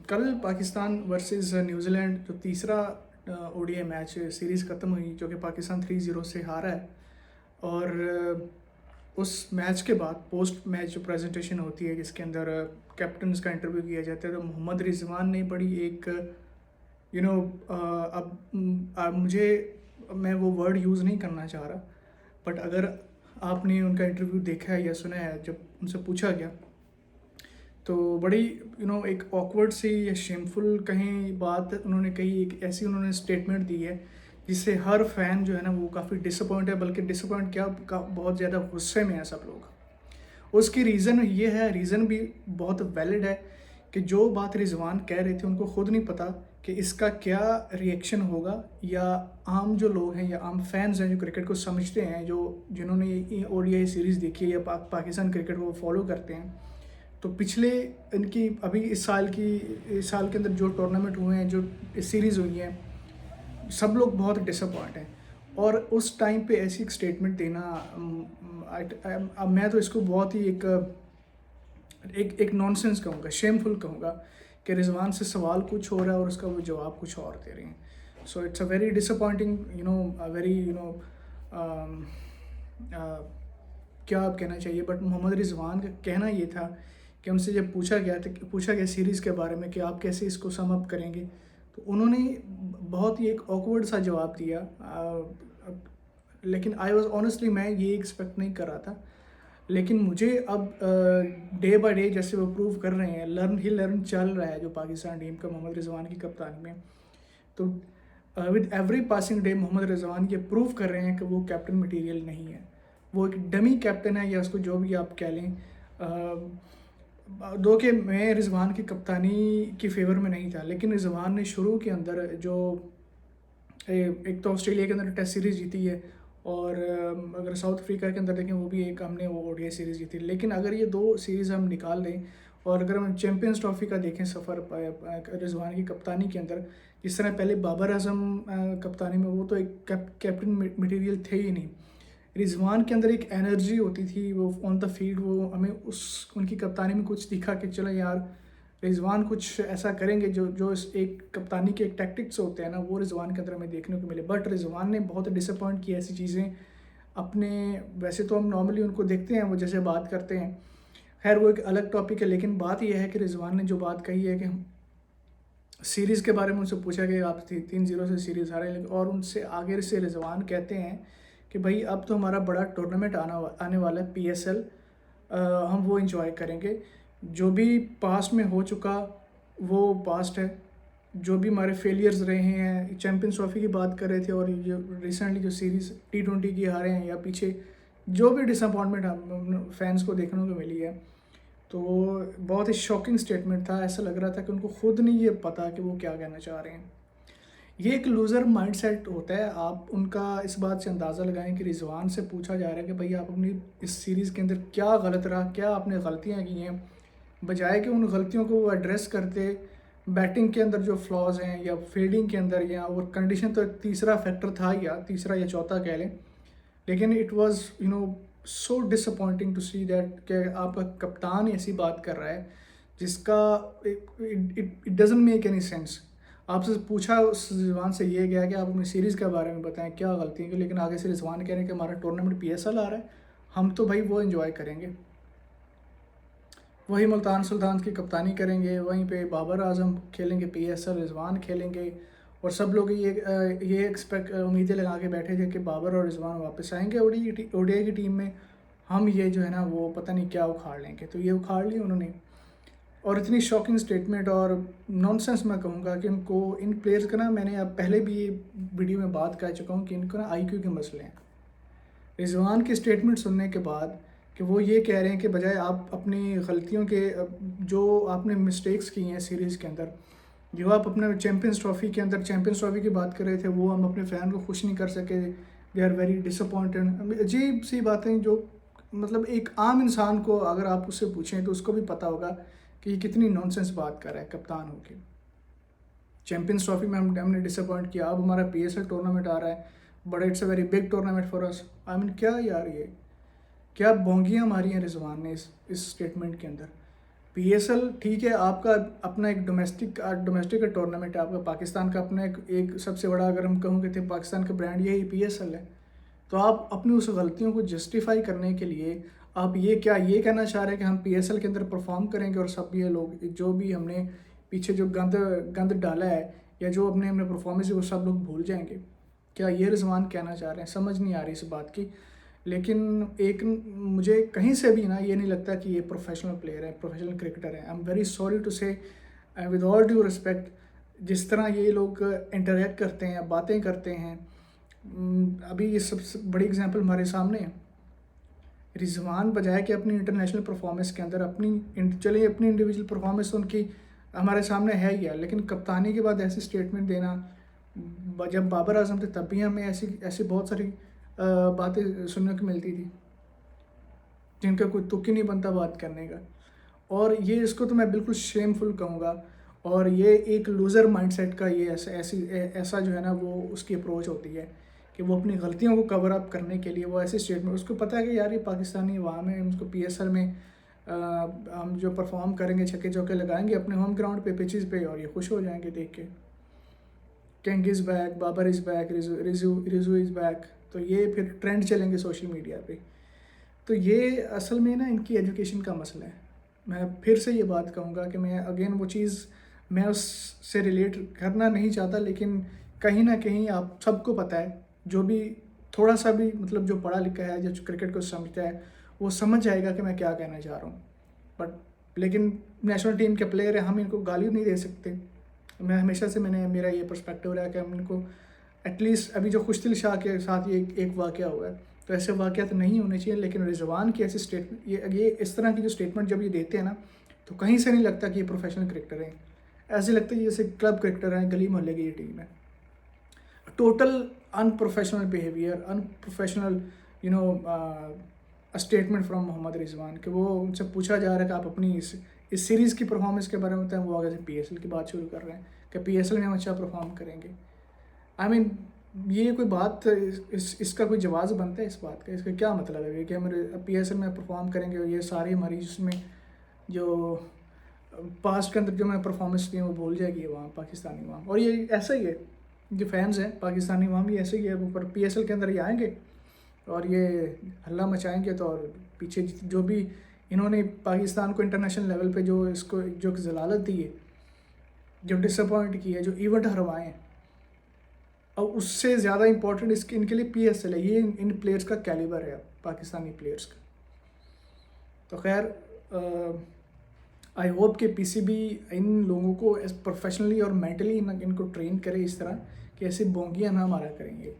कल Pakistan versus New Zealand जो तीसरा ओडीआई मैच सीरीज़ ख़त्म हुई जो कि पाकिस्तान 3-0 से हारा है। और उस मैच के बाद पोस्ट मैच जो प्रेजेंटेशन होती है जिसके अंदर कैप्टन्स का इंटरव्यू किया जाता है, तो मोहम्मद रिजवान ने बड़ी एक मुझे, मैं वो वर्ड यूज़ नहीं करना चाह रहा, बट अगर आपने उनका इंटरव्यू देखा है या सुना है, जब उनसे पूछा गया तो बड़ी एक ऑकवर्ड सी या शेमफुल कहीं बात उन्होंने कही, एक ऐसी उन्होंने स्टेटमेंट दी है जिससे हर फैन जो है ना वो काफ़ी डिसअपॉइंट है, बल्कि डिसअपॉइंट क्या बहुत ज़्यादा गुस्से में है सब लोग। उसकी रीज़न ये है, रीज़न भी बहुत वैलिड है कि जो बात रिजवान कह रहे थे उनको खुद नहीं पता कि इसका क्या रिएक्शन होगा, या आम जो लोग हैं या आम फैंस हैं जो क्रिकेट को समझते हैं, जो जिन्होंने ओडीआई सीरीज़ देखी है या पाकिस्तान क्रिकेट को फॉलो करते हैं, तो पिछले इनकी अभी इस साल के अंदर जो टूर्नामेंट हुए हैं, जो सीरीज़ हुई हैं, सब लोग बहुत डिसअपॉइंट हैं। और उस टाइम पे ऐसी एक स्टेटमेंट देना, मैं तो इसको बहुत ही एक नॉनसेंस कहूँगा, शेमफुल कहूँगा कि रिजवान से सवाल कुछ हो रहा है और उसका वो जवाब कुछ और दे रहे हैं। So it's a very disappointing, very क्या आप कहना चाहिए, बट मोहम्मद रिजवान का कहना ये था कि उनसे जब पूछा गया सीरीज़ के बारे में कि आप कैसे इसको सम अप करेंगे, तो उन्होंने बहुत ही एक ऑकवर्ड सा जवाब दिया। लेकिन आई वाज ऑनेस्टली, मैं ये एक्सपेक्ट नहीं कर रहा था, लेकिन मुझे अब डे बाय डे जैसे वो प्रूव कर रहे हैं, लर्न चल रहा है जो पाकिस्तान टीम का मोहम्मद रिजवान की कप्तानी में, तो with every passing day Mohammad Rizwan ये प्रूव कर रहे हैं कि वो कैप्टन मटेरियल नहीं है, वो एक डमी कैप्टन है, या उसको जो भी आप कह लें। दो कि मैं रिजवान की कप्तानी की फेवर में नहीं था, लेकिन रिजवान ने शुरू के अंदर जो एक तो ऑस्ट्रेलिया के अंदर टेस्ट सीरीज़ जीती है, और अगर साउथ अफ्रीका के अंदर देखें वो भी एक हमने वो ओडीआई सीरीज़ जीती, लेकिन अगर ये दो सीरीज़ हम निकाल दें और अगर हम चैम्पियंस ट्रॉफी का देखें सफ़र रिजवान की कप्तानी के अंदर, जिस तरह पहले बाबर आजम कप्तानी में, वो तो एक कैप्टन मटेरियल थे ही नहीं। रिजवान के अंदर एक एनर्जी होती थी, वो ऑन द फील्ड, वो हमें उनकी कप्तानी में कुछ दिखा कि चलो यार रिजवान कुछ ऐसा करेंगे जो जो इस एक कप्तानी के एक टैक्टिक्स होते हैं ना, वो रिजवान के अंदर हमें देखने को मिले। बट रिजवान ने बहुत डिसअपॉइंट किया ऐसी चीज़ें अपने, वैसे तो हम नॉर्मली उनको देखते हैं वो जैसे बात करते हैं, खैर वो एक अलग टॉपिक है, लेकिन बात यह है कि रिजवान ने जो बात कही है कि सीरीज़ के बारे में उनसे पूछा कि आप 3-0 से सीरीज़ हारे, और उनसे आगे से रिजवान कहते हैं कि भाई अब तो हमारा बड़ा टूर्नामेंट आने वाला है, PSL, हम वो इंजॉय करेंगे। जो भी पास्ट में हो चुका वो पास्ट है, जो भी हमारे फेलियर्स रहे हैं, चैम्पियंस ट्रॉफी की बात कर रहे थे, और ये रिसेंटली जो सीरीज़ T20 की हारे हैं, या पीछे जो भी डिसअपॉइंटमेंट हम फैंस को देखने को मिली है, तो बहुत ही शॉकिंग स्टेटमेंट था। ऐसा लग रहा था कि उनको खुद नहीं ये पता कि वो क्या कहना चाह रहे हैं। ये एक लूज़र माइंडसेट होता है। आप उनका इस बात से अंदाज़ा लगाएं कि रिजवान से पूछा जा रहा है कि भाई आप अपनी इस सीरीज़ के अंदर क्या गलत रहा, क्या आपने गलतियां की हैं, बजाय कि उन गलतियों को वो एड्रेस करते, बैटिंग के अंदर जो फ्लॉज हैं या फील्डिंग के अंदर, या और कंडीशन तो एक तीसरा फैक्टर था, या तीसरा या चौथा कह लें, लेकिन it was so disappointing to see that कि आपका कप्तान ऐसी बात कर रहा है जिसका it doesn't make any sense. आपसे पूछा उस रिजवान से ये गया कि आप अपनी सीरीज़ के बारे में बताएं क्या गलती है, लेकिन आगे से रिजवान कह रहे हैं कि हमारा टूर्नामेंट PSL आ रहा है, हम तो भाई वो एंजॉय करेंगे, वही मुल्तान सुल्तान की कप्तानी करेंगे, वहीं पे बाबर आजम खेलेंगे PSL, रिजवान खेलेंगे, और सब लोग ये एक्सपेक्ट उम्मीदें लगा के बैठे थे कि बाबर और रिजवान वापस आएंगे ओडीआई की टीम में, हम ये जो है ना वो पता नहीं क्या उखाड़ लेंगे, तो ये उखाड़ ली उन्होंने। और इतनी शॉकिंग स्टेटमेंट और नॉनसेंस मैं कहूँगा कि इनको, इन प्लेयर्स का ना, मैंने अब पहले भी ये वीडियो में बात कर चुका हूँ कि इनको ना IQ के मसले हैं। रिजवान की स्टेटमेंट सुनने के बाद कि वो ये कह रहे हैं कि बजाय आप अपनी गलतियों के, जो आपने मिस्टेक्स की हैं सीरीज़ के अंदर, जो आप अपने चैम्पियंस ट्रॉफी के अंदर चैम्पियंस ट्रॉफी की बात कर रहे थे, वो हम अपने फ़ैन को खुश नहीं कर सके, दे आर वेरी डिसअपॉइंटेड। अजीब सी बातें जो मतलब एक आम इंसान को अगर आप उससे पूछें तो उसको भी पता होगा कि ये कितनी नॉनसेंस बात कर रहा है कप्तान होके। चैम्पियंस ट्रॉफी में हमने डिसअपॉइंट किया, अब हमारा PSL टूर्नामेंट आ रहा है, but it's a very big tournament for us. I mean क्या यार, ये क्या बोंगियाँ मारी हैं रिजवान ने इस स्टेटमेंट के अंदर। पीएसएल ठीक है, आपका अपना एक डोमेस्टिक टूर्नामेंट है, आपका पाकिस्तान का अपना एक सबसे बड़ा, अगर हम कहूँ कि पाकिस्तान का ब्रांड यही पीएसएल है। तो आप अपनी उस गलतियों को जस्टिफाई करने के लिए आप ये कहना चाह रहे हैं कि हम पीएसएल के अंदर परफॉर्म करेंगे और सब ये लोग जो भी हमने पीछे जो गंद गंद डाला है या जो अपने हमने परफॉर्मेंस है वो सब लोग भूल जाएंगे? क्या ये रिजवान कहना चाह रहे हैं? समझ नहीं आ रही इस बात की। लेकिन एक मुझे कहीं से भी ना ये नहीं लगता कि ये प्रोफेशनल प्लेयर है, प्रोफेशनल क्रिकेटर है। I am very sorry to say, with all due respect, जिस तरह ये लोग इंटरेक्ट करते हैं, बातें करते हैं, अभी ये सबसे बड़ी एग्जांपल हमारे सामने है। रिजवान बजाय कि अपनी इंटरनेशनल परफॉर्मेंस के अंदर चलिए अपनी इंडिविजुअल परफॉर्मेंस तो उनकी हमारे सामने है ही है, लेकिन कप्तानी के बाद ऐसी स्टेटमेंट देना, जब बाबर आजम थे तब भी हमें ऐसी ऐसी बहुत सारी बातें सुनने को मिलती थी जिनका कोई तुक ही नहीं बनता बात करने का। और ये इसको तो मैं बिल्कुल शेमफुल कहूँगा, और ये एक लूज़र माइंडसेट का ये ऐसा जो है ना वो उसकी अप्रोच होती है कि वो अपनी गलतियों को कवर अप करने के लिए वो ऐसे स्टेटमेंट, उसको पता है कि यार ये पाकिस्तानी अवाम है, उसको पीएसएल में हम जो परफॉर्म करेंगे, छक्के चौके लगाएंगे अपने होम ग्राउंड पे, पिचेस पे, और ये खुश हो जाएंगे देख के, king is back, Babar is back, Rizu is back. तो ये फिर ट्रेंड चलेंगे सोशल मीडिया पे। तो ये असल में ना इनकी एजुकेशन का मसला है। मैं फिर से ये बात कहूँगा कि मैं अगेन वो चीज़ मैं उससे रिलेट करना नहीं चाहता, लेकिन कहीं ना कहीं आप सबको पता है, जो भी थोड़ा सा भी मतलब जो पढ़ा लिखा है, जो क्रिकेट को समझता है, वो समझ जाएगा कि मैं क्या कहना चाह रहा हूँ। बट लेकिन नेशनल टीम के प्लेयर हैं, हम इनको गाली नहीं दे सकते। मैं हमेशा से मेरा ये पर्सपेक्टिव रहा कि हम इनको एटलीस्ट, अभी जो खुशदिल शाह के साथ ये एक वाक़या हुआ है, तो ऐसे वाक़यात नहीं होने चाहिए। लेकिन रिजवान की ऐसी स्टेटमेंट, ये इस तरह की जो स्टेटमेंट जब ये देते हैं ना, तो कहीं से नहीं लगता कि ये प्रोफेशनल क्रिकेटर हैं। ऐसे लगता है जैसे क्लब क्रिकेटर हैं, गली मोहल्ले की ये टीम है। Total unprofessional behaviour, unprofessional you know statement from Mohammad Rizwan, कि वो उनसे पूछा जा रहा है कि आप अपनी इस सीरीज़ की परफॉर्मेंस के बारे में बताएं, वो आगे से पीएसएल की बात शुरू कर रहे हैं कि पीएसएल में हम अच्छा परफॉर्म करेंगे। आई मीन ये कोई बात, इसका कोई जवाब बनता है इस बात का? इसका क्या मतलब है कि हम पीएसएल में परफॉर्म करेंगे और ये सारी हमारी जिसमें जो पास्ट के अंदर जो मैं परफॉर्मेंस दी वो भूल जाएगी वहाँ पाकिस्तानी वहाँ। और ये ऐसा ही है, जो फैंस हैं पाकिस्तानी वहाँ भी ऐसे ही है, ऊपर पीएसएल के अंदर ये आएंगे और ये हल्ला मचाएंगे। तो और पीछे जो भी इन्होंने पाकिस्तान को इंटरनेशनल लेवल पे जो इसको जो जलालत दी है, जो डिसअपॉइंट की है, जो इवेंट हरवाए हैं, और उससे ज़्यादा इम्पोर्टेंट इनके लिए पीएसएल है। ये इन प्लेयर्स का कैलिबर है पाकिस्तानी प्लेयर्स का। तो खैर आई होप कि पीसीबी इन लोगों को प्रोफेशनली और मेंटली इनको ट्रेन करे इस तरह कि ऐसी बोंगियाँ ना मारा करेंगे।